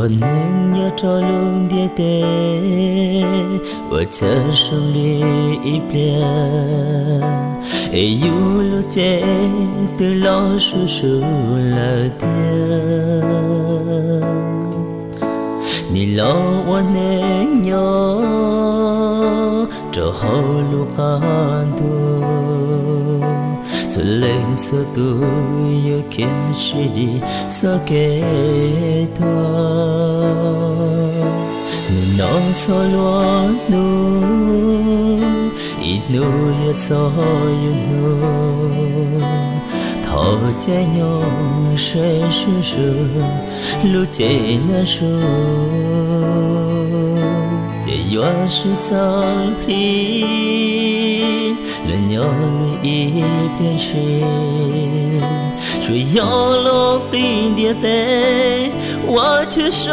我能要着路跌跌，我这手里一边，哎有路街的老叔叔了点，你老我能要着好路干多。所lên số tôi yêu kia chỉ đi sao kể to người nó cho lo nu ít nu yêu cho yêu nu thọ che nhau sẽ su su lu che na su để yêu su cho đi lần nhau一片水，水要落地跌跌，我却说。